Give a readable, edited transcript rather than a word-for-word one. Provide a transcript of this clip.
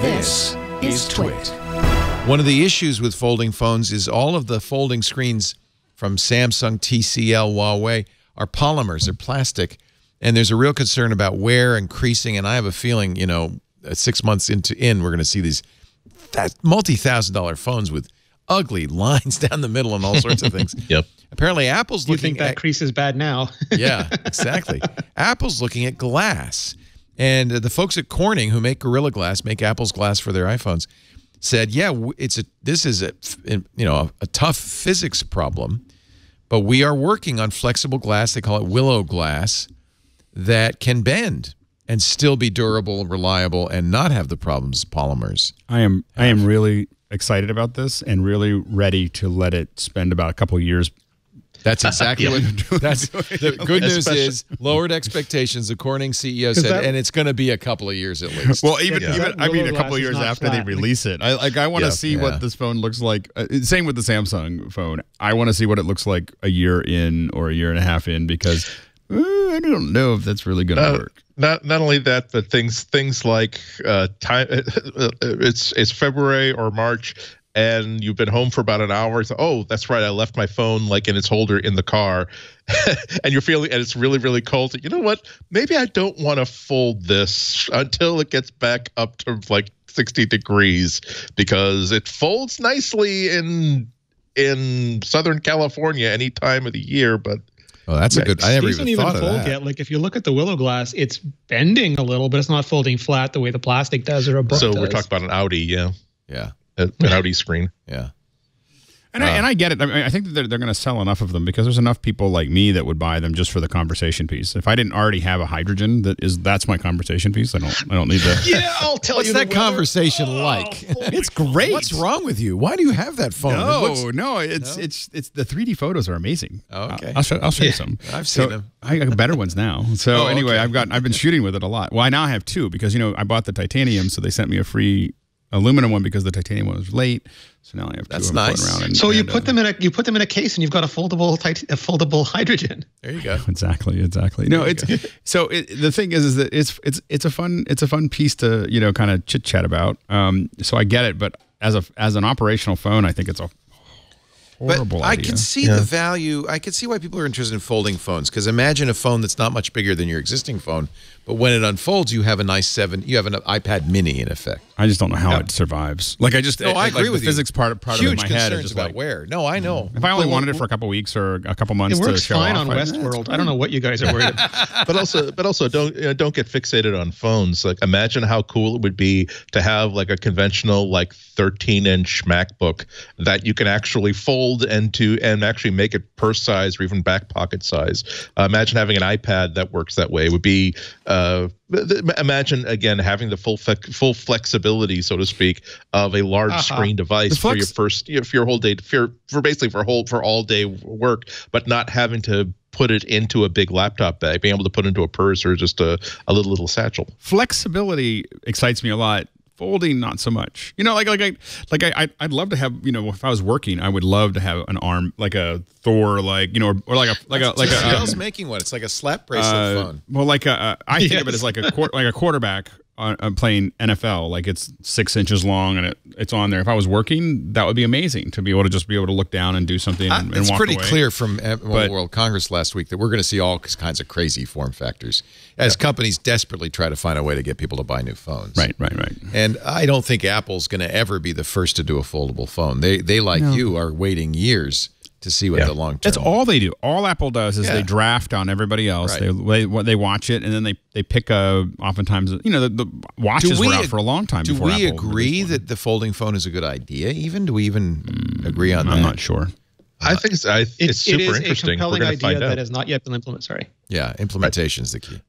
This is TWiT. One of the issues with folding phones is all of the folding screens from Samsung, TCL, Huawei are polymers, they're plastic, and there's a real concern about wear and creasing, and I have a feeling, you know, 6 months in, we're going to see these multi-$1,000 phones with ugly lines down the middle and all sorts of things. Yep. Apparently, Apple's looking You think that crease is bad now. Yeah, exactly. Apple's looking at glass. And the folks at Corning who make Gorilla Glass, make Apple's glass for their iPhones, said, yeah, this is a tough physics problem, but we are working on flexible glass, they call it willow glass, that can bend and still be durable, reliable, and not have the problems polymers. I am really excited about this and really ready to let it spend about a couple of years. That's exactly what. That's the good news is lowered expectations. The Corning CEO said, and it's going to be a couple of years at least. Well, even I mean, a couple of years after they release it. I want to see what this phone looks like. Same with the Samsung phone. I want to see what it looks like a year in or a year and a half in, because I don't know if that's really going to work. Not only that, but things like time. It's February or March, and you've been home for about an hour. So, oh, that's right, I left my phone like in its holder in the car, and you're feeling, and it's really, really cold. You know what? Maybe I don't want to fold this until it gets back up to like 60 degrees, because it folds nicely in Southern California any time of the year, but. Oh, that's a good. I never even thought of that. Yet. Like if you look at the Willow Glass, it's bending a little, but it's not folding flat the way the plastic does or a book does. So we're talking about an Audi, yeah, an Audi screen, yeah. And I get it. I mean, I think that they're going to sell enough of them because there's enough people like me that would buy them just for the conversation piece. If I didn't already have a hydrogen, that's my conversation piece. I don't need that. Yeah, I'll tell you. What's that conversation like? It's great. What's wrong with you? Why do you have that phone? No, it's the 3D photos are amazing. Oh, okay, I'll show you some. I've seen them. I got better ones now. So anyway, I've been shooting with it a lot. Well, I now have two because I bought the titanium, so they sent me a free aluminum one because the titanium one was late. So now I have two of them floating around. So you put them in a case and you've got a foldable hydrogen. There you go. Exactly. No, the thing is that it's a fun piece to kind of chit chat about. So I get it, but as an operational phone, I think it's a horrible idea. I can see the value. I can see why people are interested in folding phones, because imagine a phone that's not much bigger than your existing phone, but when it unfolds, you have a nice you have an iPad mini in effect. I just don't know how it survives. Like I agree with the physics part of my head is just about wear. No, I know. If I only wanted it for a couple of weeks or a couple months, it works to show fine off, on Westworld. I don't know what you guys are worried about. but also don't get fixated on phones. Like imagine how cool it would be to have like a conventional like 13-inch MacBook that you can actually fold and actually make it purse size or even back pocket size. Imagine having an iPad that works that way. It would be imagine again having the full flexibility, so to speak, of a large screen device for your for your whole day, for all day work, but not having to put it into a big laptop bag, being able to put it into a purse or just a little satchel. Flexibility excites me a lot. Folding, not so much. I'd love to have, if I was working, I would love to have an arm, like a Thor, or TCL's making one. It's like a slap bracelet phone. Well, I think of it as like a quarterback playing NFL. Like it's 6 inches long and it's on there. If I was working, that would be amazing to be able to look down and do something and walk away. It's pretty clear from World Congress last week that we're going to see all kinds of crazy form factors as companies desperately try to find a way to get people to buy new phones. Right. And I don't think Apple's going to ever be the first to do a foldable phone. They like you, are waiting years to see what the long term. That's all they do. All Apple does is they draft on everybody else. Right. They watch it and then they pick oftentimes the watches were out for a long time. Do we agree that the folding phone is a good idea? Do we even agree on that? I'm not sure. I think it's super interesting. It is a compelling idea that has not yet been implemented. Sorry. Yeah, implementation is the key.